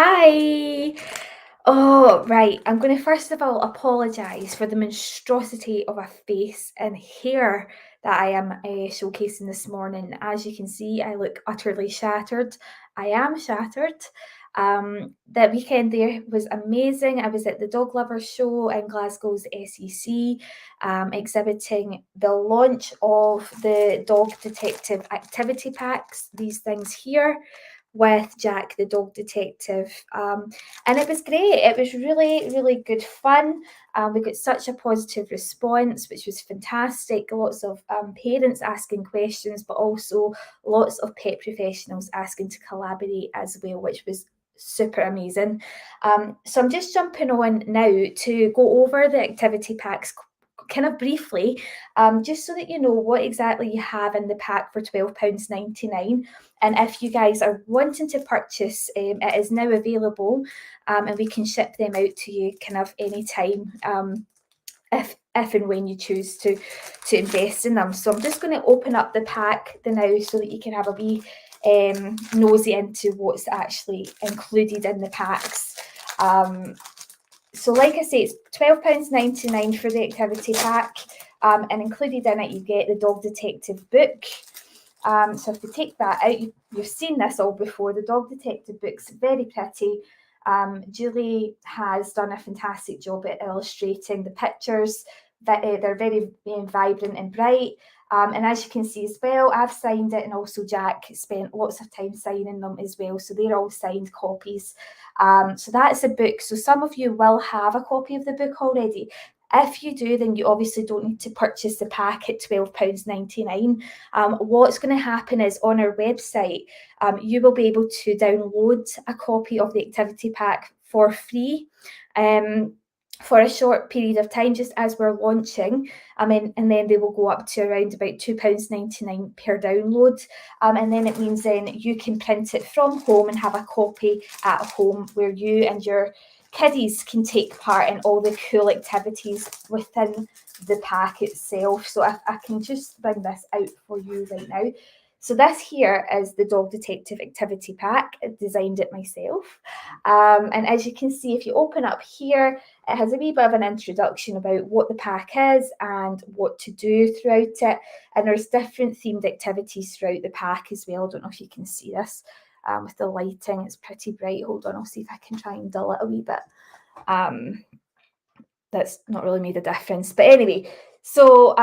Hi. Oh, right. I'm going to first of all apologise for the monstrosity of a face and hair that I am showcasing this morning. As you can see, I look utterly shattered. I am shattered. That weekend there was amazing. I was at the Dog Lovers Show in Glasgow's SEC, exhibiting the launch of the Dog Detective activity packs, these things here with Jack the dog detective. And it was great. It was really, really good fun. We got such a positive response, which was fantastic. Lots of parents asking questions, but also lots of pet professionals asking to collaborate as well, which was super amazing. So I'm just jumping on now to go over the activity packs kind of briefly, just so that you know what exactly you have in the pack for £12.99. And if you guys are wanting to purchase, it is now available, and we can ship them out to you kind of anytime, if and when you choose to invest in them. So I'm just going to open up the pack now so that you can have a wee nosy into what's actually included in the packs. So like I say, it's £12.99 for the activity pack, and included in it you get the Dog Detective book. So if you take that out, you've seen this all before. The Dog Detective book's very pretty. Julie has done a fantastic job at illustrating the pictures. That they're very vibrant and bright. And as you can see as well, I've signed it, and also Jack spent lots of time signing them as well. So they're all signed copies. So that's a book. So some of you will have a copy of the book already. If you do, then you obviously don't need to purchase the pack at £12.99. What's going to happen is on our website, you will be able to download a copy of the activity pack for free. For a short period of time, just as we're launching, and then they will go up to around about £2.99 per download, and then it means then you can print it from home and have a copy at home where you and your kiddies can take part in all the cool activities within the pack itself. So I can just bring this out for you right now. So this here is the Dog Detective Activity Pack. I designed it myself. And as you can see, if you open up here, it has a wee bit of an introduction about what the pack is and what to do throughout it. And there's different themed activities throughout the pack as well. I don't know if you can see this with the lighting. It's pretty bright. Hold on, I'll see if I can try and dull it a wee bit. That's not really made a difference. But anyway, so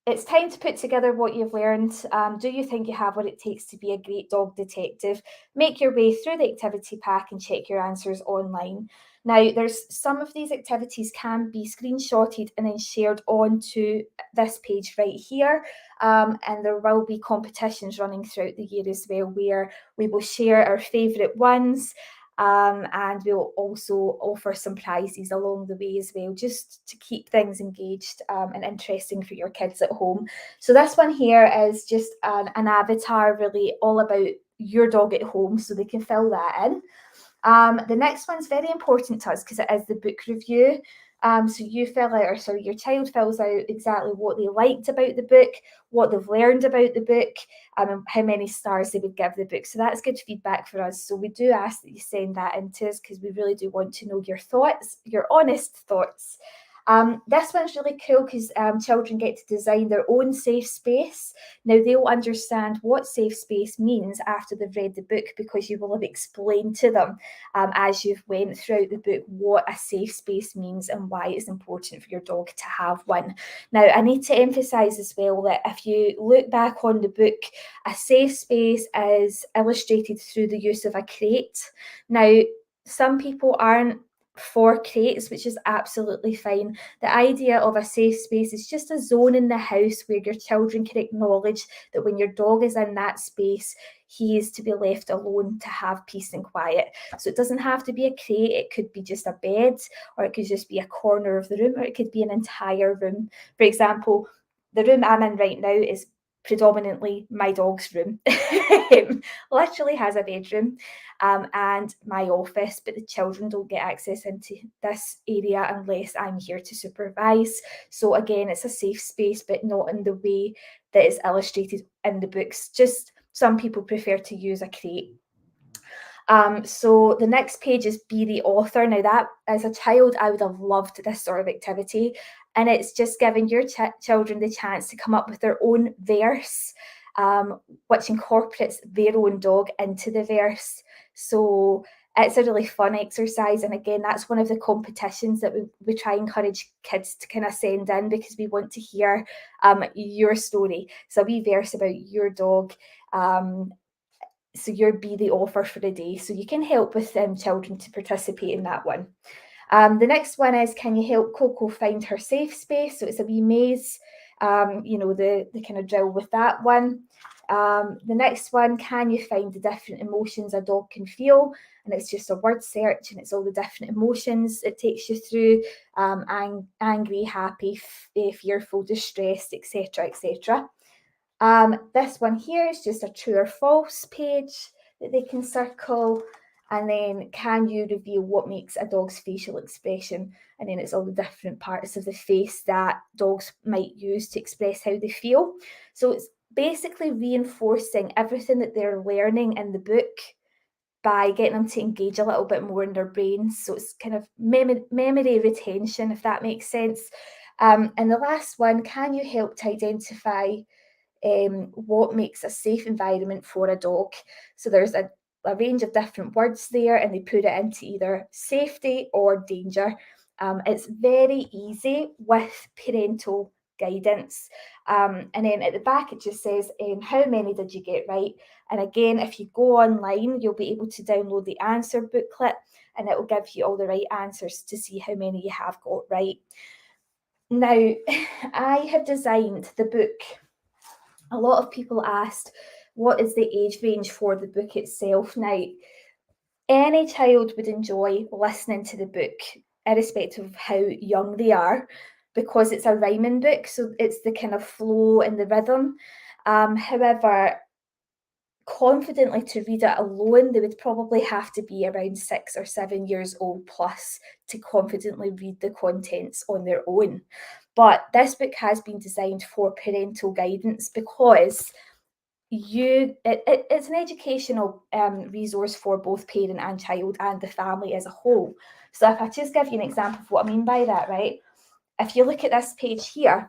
it's time to put together what you've learned. Do you think you have what it takes to be a great dog detective? Make your way through the activity pack and check your answers online. Now, there's some of these activities can be screenshotted and then shared onto this page right here. And there will be competitions running throughout the year as well, where we will share our favourite ones. And we'll also offer some prizes along the way as well, just to keep things engaged and interesting for your kids at home. So this one here is just an avatar, really all about your dog at home, so they can fill that in. The next one's very important to us because it is the book review. So you fill out, or sorry, your child fills out exactly what they liked about the book, what they've learned about the book, and how many stars they would give the book. So that's good feedback for us. So we do ask that you send that in to us because we really do want to know your thoughts, your honest thoughts. This one's really cool because children get to design their own safe space. Now they'll understand what safe space means after they've read the book, because you will have explained to them as you've went throughout the book what a safe space means and why it's important for your dog to have one. Now I need to emphasise as well that if you look back on the book, a safe space is illustrated through the use of a crate. Now some people aren't for crates, which is absolutely fine. The idea of a safe space is just a zone in the house where your children can acknowledge that when your dog is in that space, he is to be left alone to have peace and quiet. So it doesn't have to be a crate, it could be just a bed, or it could just be a corner of the room, or it could be an entire room. For example, the room I'm in right now is predominantly my dog's room. Literally has a bedroom and my office, but the children don't get access into this area unless I'm here to supervise. So again, it's a safe space, but not in the way that is illustrated in the books. Just some people prefer to use a crate. So the next page is be the author. Now that as a child, I would have loved this sort of activity. And it's just giving your children the chance to come up with their own verse, which incorporates their own dog into the verse. So it's a really fun exercise. And again, that's one of the competitions that we try and encourage kids to kind of send in, because we want to hear your story. So a wee verse about your dog. So you'll be the author for the day. So you can help with children to participate in that one. The next one is, can you help Coco find her safe space? So it's a wee maze, the kind of drill with that one. The next one, can you find the different emotions a dog can feel? And it's just a word search, and it's all the different emotions it takes you through, angry, happy, fearful, distressed, etc., etc. This one here is just a true or false page that they can circle. And then, can you reveal what makes a dog's facial expression? And then it's all the different parts of the face that dogs might use to express how they feel. So it's basically reinforcing everything that they're learning in the book by getting them to engage a little bit more in their brains. So it's kind of memory retention, if that makes sense. And the last one, can you help to identify what makes a safe environment for a dog? So there's a range of different words there, and they put it into either safety or danger. It's very easy with parental guidance. And then at the back, it just says, how many did you get right? And again, if you go online, you'll be able to download the answer booklet, and it will give you all the right answers to see how many you have got right. Now, I have designed the book. A lot of people asked, what is the age range for the book itself? Now, any child would enjoy listening to the book, irrespective of how young they are, because it's a rhyming book, so it's the kind of flow and the rhythm. However, confidently to read it alone, they would probably have to be around 6 or 7 years old plus to confidently read the contents on their own. But this book has been designed for parental guidance, because it's an educational resource for both parent and child and the family as a whole. So if I just give you an example of what I mean by that, right? If you look at this page here,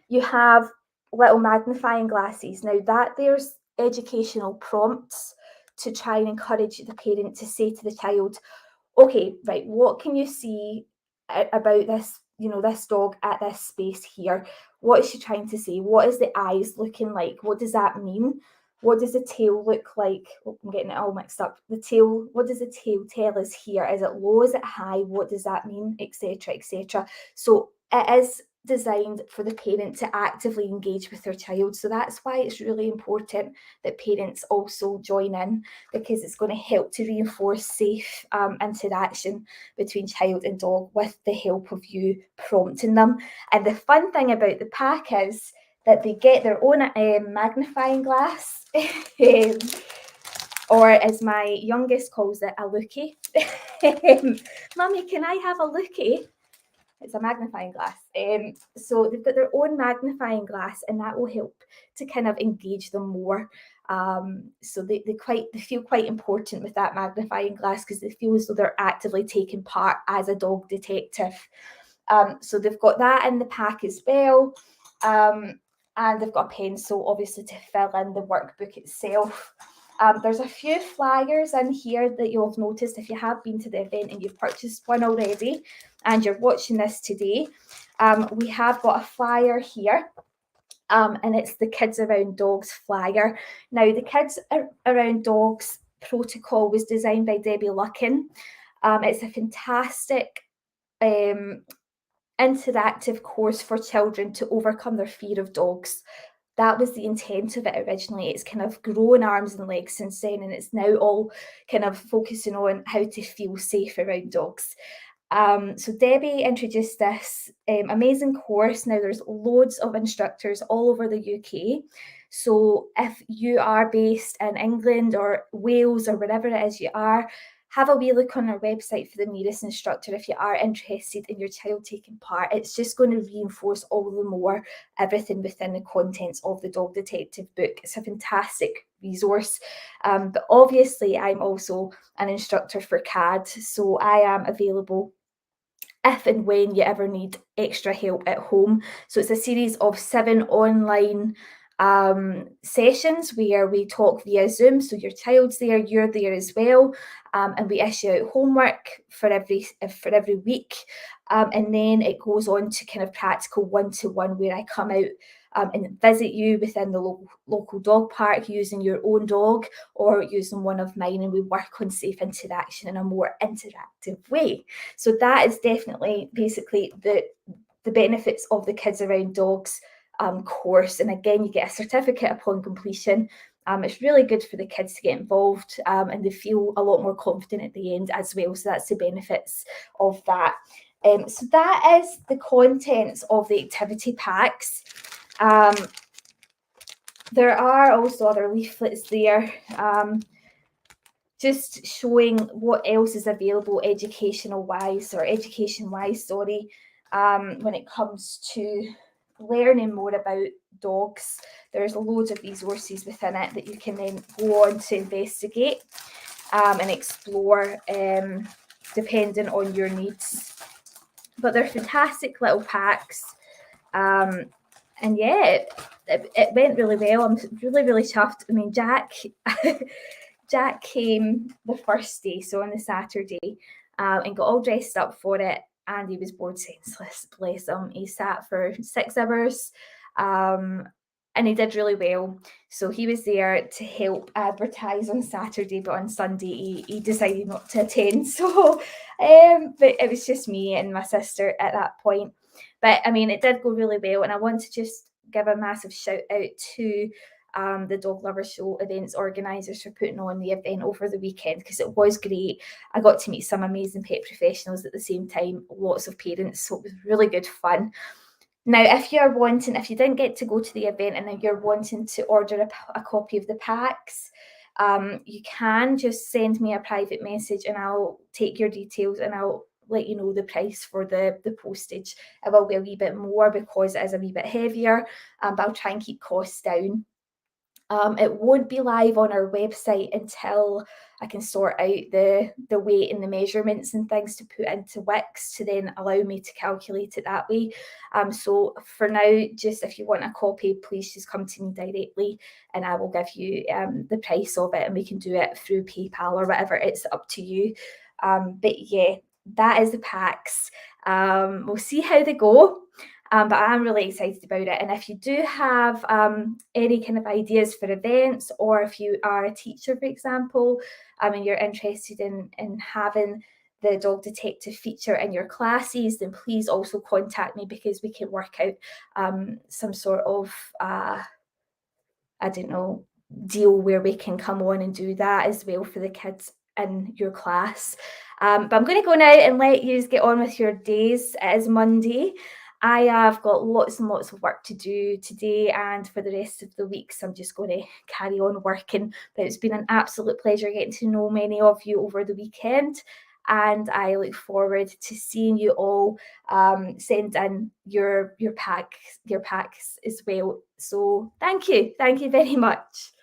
you have little magnifying glasses. Now that there's educational prompts to try and encourage the parent to say to the child, okay, right, what can you see about this, this dog at this space here? What is she trying to say? What is the eyes looking like? What does that mean? What does the tail look like? Oh, I'm getting it all mixed up. The tail, what does the tail tell us here? Is it low? Is it high? What does that mean? Etc. etc. So it is designed for the parent to actively engage with their child. So that's why it's really important that parents also join in, because it's going to help to reinforce safe interaction between child and dog with the help of you prompting them. And the fun thing about the pack is that they get their own magnifying glass, or as my youngest calls it, a lookie. Mummy, can I have a lookie? It's a magnifying glass. So they've got their own magnifying glass, and that will help to kind of engage them more. So they feel quite important with that magnifying glass, because they feel as though they're actively taking part as a dog detective. So they've got that in the pack as well. And they've got a pencil, obviously, to fill in the workbook itself. There's a few flyers in here that you'll have noticed if you have been to the event and you've purchased one already and you're watching this today. We have got a flyer here, and it's the Kids Around Dogs flyer. Now, the Kids Around Dogs protocol was designed by Debbie Luckin. It's a fantastic interactive course for children to overcome their fear of dogs. That was the intent of it originally. It's kind of grown arms and legs since then, and it's now all kind of focusing on how to feel safe around dogs. So Debbie introduced this amazing course. Now there's loads of instructors all over the UK. So if you are based in England or Wales or wherever it is you are, have a wee look on our website for the nearest instructor if you are interested in your child taking part. It's just going to reinforce all the more everything within the contents of the Dog Detective book. It's a fantastic resource. But obviously, I'm also an instructor for CAD, so I am available if and when you ever need extra help at home. So it's a series of 7 online sessions where we talk via Zoom. So your child's there, you're there as well, and we issue out homework for every week. And then it goes on to kind of practical one-to-one where I come out and visit you within the local dog park using your own dog or using one of mine, and we work on safe interaction in a more interactive way. So that is definitely basically the benefits of the Kids Around Dogs course. And again, you get a certificate upon completion. It's really good for the kids to get involved, and they feel a lot more confident at the end as well. So that's the benefits of that. So that is the contents of the activity packs. There are also other leaflets there, just showing what else is available education wise, when it comes to learning more about dogs. There's loads of resources within it that you can then go on to investigate and explore, depending on your needs. But they're fantastic little packs. And yeah, it went really well. I'm really chuffed. I mean, Jack came the first day, so on the Saturday, and got all dressed up for it, and he was bored senseless, bless him. He sat for 6 hours, and he did really well. So he was there to help advertise on Saturday, but on Sunday he decided not to attend. So, but it was just me and my sister at that point. But I mean, it did go really well, and I want to just give a massive shout out to the Dog Lover Show events organisers for putting on the event over the weekend, because it was great. I got to meet some amazing pet professionals at the same time, lots of parents, so it was really good fun. Now, if you didn't get to go to the event and you're wanting to order a copy of the packs, you can just send me a private message and I'll take your details and I'll let you know the price for the postage. It will be a wee bit more because it is a wee bit heavier, but I'll try and keep costs down. It won't be live on our website until I can sort out the weight and the measurements and things to put into Wix to then allow me to calculate it that way. So for now, just if you want a copy, please just come to me directly and I will give you the price of it, and we can do it through PayPal or whatever. It's up to you. But yeah, that is the packs. We'll see how they go. But I'm really excited about it. And if you do have any kind of ideas for events, or if you are a teacher, for example, and you're interested in having the Dog Detective feature in your classes, then please also contact me, because we can work out some sort of, I don't know, deal where we can come on and do that as well for the kids in your class. But I'm going to go now and let you get on with your days. It is Monday. I have got lots and lots of work to do today and for the rest of the week, so I'm just going to carry on working. But it's been an absolute pleasure getting to know many of you over the weekend, and I look forward to seeing you all send in your packs as well. So thank you very much.